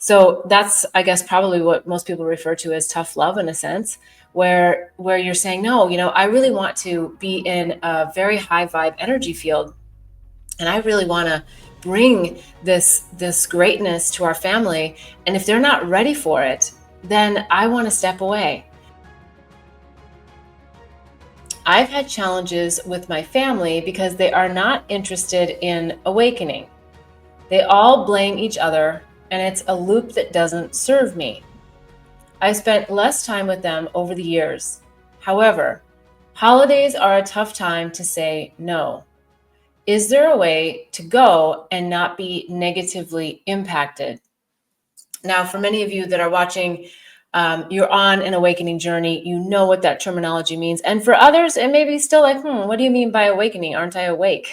So that's, I guess, probably what most people refer to as tough love in a sense, where you're saying, no, I really want to be in a very high vibe energy field, and I really want to bring this greatness to our family. And if they're not ready for it, then I want to step away. I've had challenges with my family because they are not interested in awakening. They all blame each other, and it's a loop that doesn't serve me. I spent less time with them over the years. However, holidays are a tough time to say no. Is there a way to go and not be negatively impacted? Now, for many of you that are watching, you're on an awakening journey. You know what that terminology means. And for others, it may be still like, what do you mean by awakening? Aren't I awake?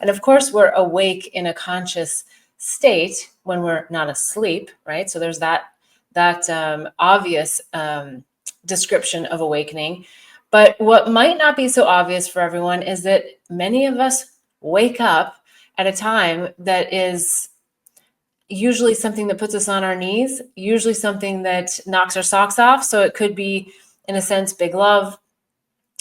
And of course, we're awake in a conscious state when we're not asleep, right? So there's that obvious description of awakening. But what might not be so obvious for everyone is that many of us wake up at a time that is usually something that puts us on our knees, usually something that knocks our socks off. So it could be, in a sense, big love,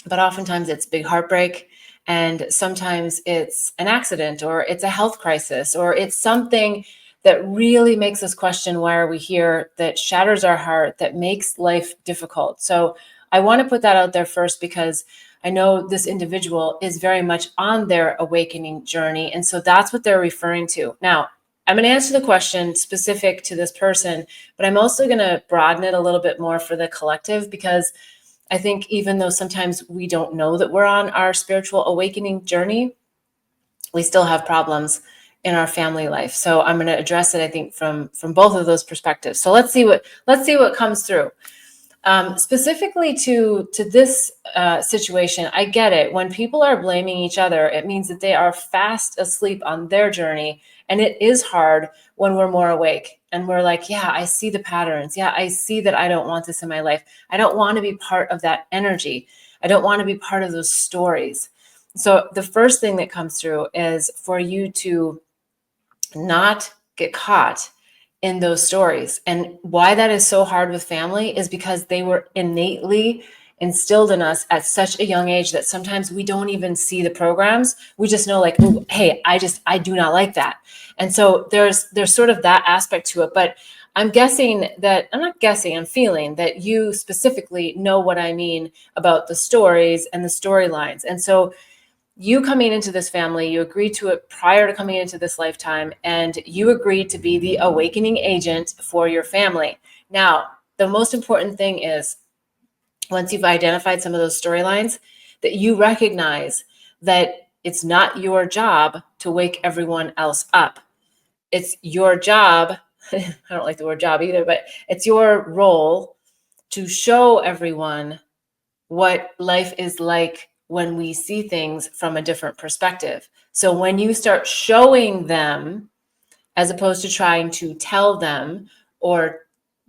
but oftentimes it's big heartbreak. And sometimes it's an accident, or it's a health crisis, or it's something that really makes us question, why are we here, that shatters our heart, that makes life difficult. So I want to put that out there first, because I know this individual is very much on their awakening journey. And so that's what they're referring to. Now, I'm going to answer the question specific to this person, but I'm also going to broaden it a little bit more for the collective, because I think even though sometimes we don't know that we're on our spiritual awakening journey, we still have problems in our family life. So I'm going to address it, I think, from both of those perspectives. So let's see what comes through. Specifically to this situation, I get it. When people are blaming each other, it means that they are fast asleep on their journey. And it is hard when we're more awake and we're like, yeah, I see the patterns. Yeah, I see that I don't want this in my life. I don't want to be part of that energy. I don't want to be part of those stories. So the first thing that comes through is for you to not get caught in those stories. And why that is so hard with family is because they were innately instilled in us at such a young age that sometimes we don't even see the programs. We just know, like, oh, hey, I do not like that. And so there's sort of that aspect to it. But I'm feeling that you specifically know what I mean about the stories and the storylines. And so you coming into this family, you agreed to it prior to coming into this lifetime, and you agreed to be the awakening agent for your family. Now, the most important thing is, once you've identified some of those storylines, that you recognize that it's not your job to wake everyone else up. It's your job, I don't like the word job either, but it's your role to show everyone what life is like when we see things from a different perspective. So when you start showing them, as opposed to trying to tell them, or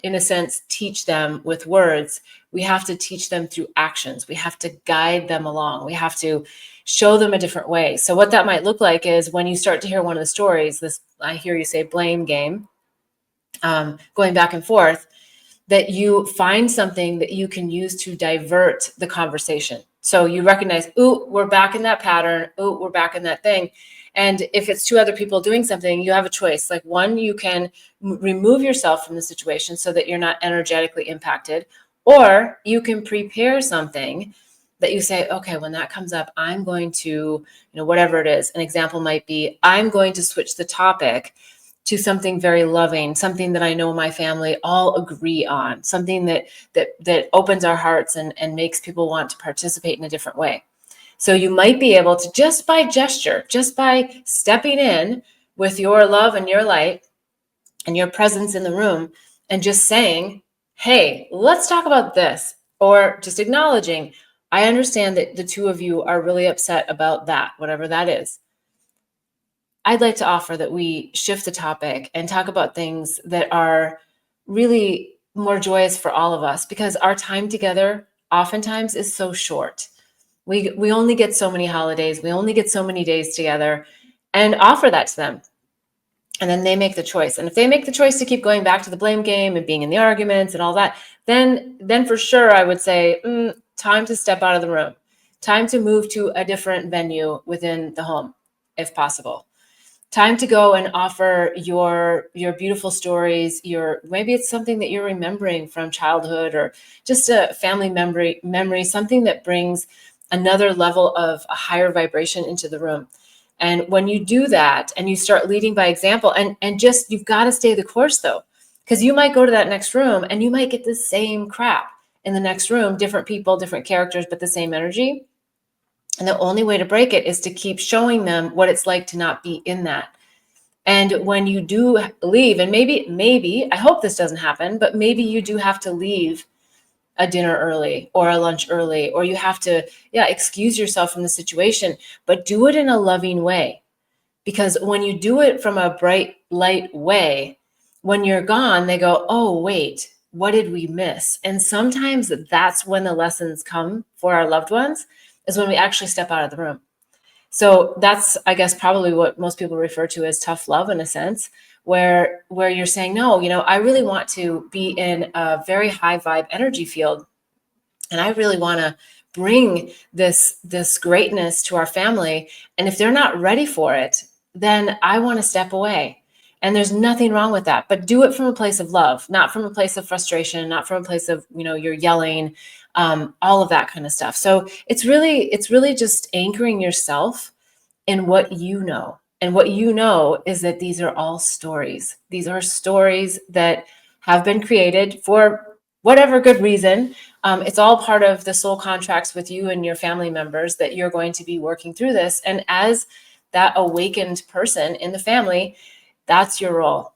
in a sense, teach them with words, we have to teach them through actions. We have to guide them along. We have to show them a different way. So what that might look like is, when you start to hear one of the stories, this, I hear you say blame game, going back and forth, that you find something that you can use to divert the conversation. So you recognize, ooh, we're back in that pattern. Ooh, we're back in that thing. And if it's two other people doing something, you have a choice. Like, one, you can remove yourself from the situation so that you're not energetically impacted, or you can prepare something that you say, okay, when that comes up, I'm going to, whatever it is. An example might be, I'm going to switch the topic to something very loving, something that I know my family all agree on, something that opens our hearts and makes people want to participate in a different way. So you might be able to, just by gesture, just by stepping in with your love and your light and your presence in the room, and just saying, hey, let's talk about this, or just acknowledging, I understand that the two of you are really upset about that, whatever that is. I'd like to offer that we shift the topic and talk about things that are really more joyous for all of us, because our time together oftentimes is so short. We only get so many holidays. We only get so many days together, and offer that to them. And then they make the choice. And if they make the choice to keep going back to the blame game and being in the arguments and all that, then for sure I would say, time to step out of the room. Time to move to a different venue within the home, if possible. Time to go and offer your beautiful stories. Maybe it's something that you're remembering from childhood, or just a family memory, something that brings another level of a higher vibration into the room. And when you do that and you start leading by example, and just, you've got to stay the course though, because you might go to that next room and you might get the same crap in the next room, different people, different characters, but the same energy. And the only way to break it is to keep showing them what it's like to not be in that. And when you do leave, and maybe, I hope this doesn't happen, but maybe you do have to leave a dinner early or a lunch early, or you have to, excuse yourself from the situation, but do it in a loving way. Because when you do it from a bright, light way, when you're gone, they go, oh, wait, what did we miss? And sometimes that's when the lessons come for our loved ones, is when we actually step out of the room. So that's, I guess, probably what most people refer to as tough love, in a sense, where you're saying, no, I really want to be in a very high vibe energy field. And I really want to bring this greatness to our family. And if they're not ready for it, then I want to step away. And there's nothing wrong with that, but do it from a place of love, not from a place of frustration, not from a place of, you're yelling, all of that kind of stuff. So it's really just anchoring yourself in what you know. And what you know is that these are all stories. These are stories that have been created for whatever good reason. It's all part of the soul contracts with you and your family members, that you're going to be working through this. And as that awakened person in the family, that's your role,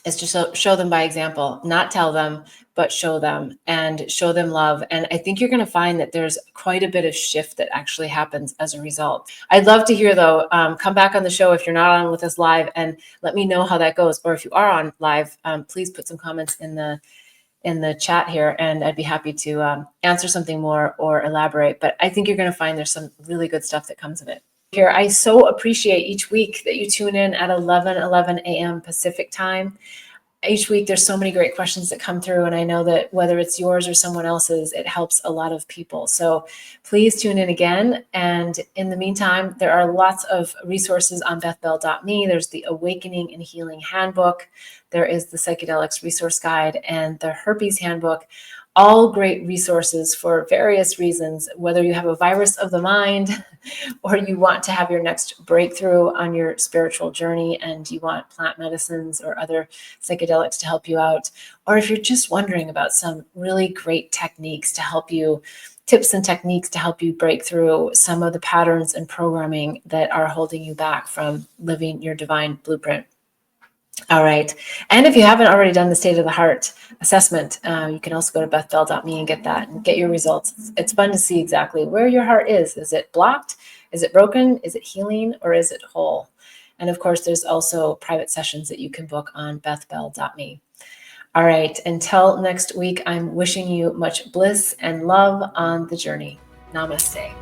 is to show them by example, not tell them, but show them, and show them love. And I think you're going to find that there's quite a bit of shift that actually happens as a result. I'd love to hear, though, come back on the show if you're not on with us live, and let me know how that goes. Or if you are on live, please put some comments in the chat here, and I'd be happy to answer something more or elaborate. But I think you're going to find there's some really good stuff that comes of it. Here, I so appreciate each week that you tune in at 11 a.m. Pacific time. Each week, there's so many great questions that come through, and I know that whether it's yours or someone else's, it helps a lot of people. So please tune in again. And in the meantime, there are lots of resources on bethbell.me. There's the Awakening and Healing Handbook. There is the Psychedelics Resource Guide and the Herpes Handbook. All great resources for various reasons, whether you have a virus of the mind or you want to have your next breakthrough on your spiritual journey and you want plant medicines or other psychedelics to help you out, or if you're just wondering about some really great techniques to help you, tips and techniques to help you break through some of the patterns and programming that are holding you back from living your divine blueprint. All right. And if you haven't already done the State of the Heart assessment, you can also go to bethbell.me and get that and get your results. It's fun to see exactly where your heart is. Is it blocked? Is it broken? Is it healing? Or is it whole? And of course, there's also private sessions that you can book on bethbell.me. All right. Until next week, I'm wishing you much bliss and love on the journey. Namaste.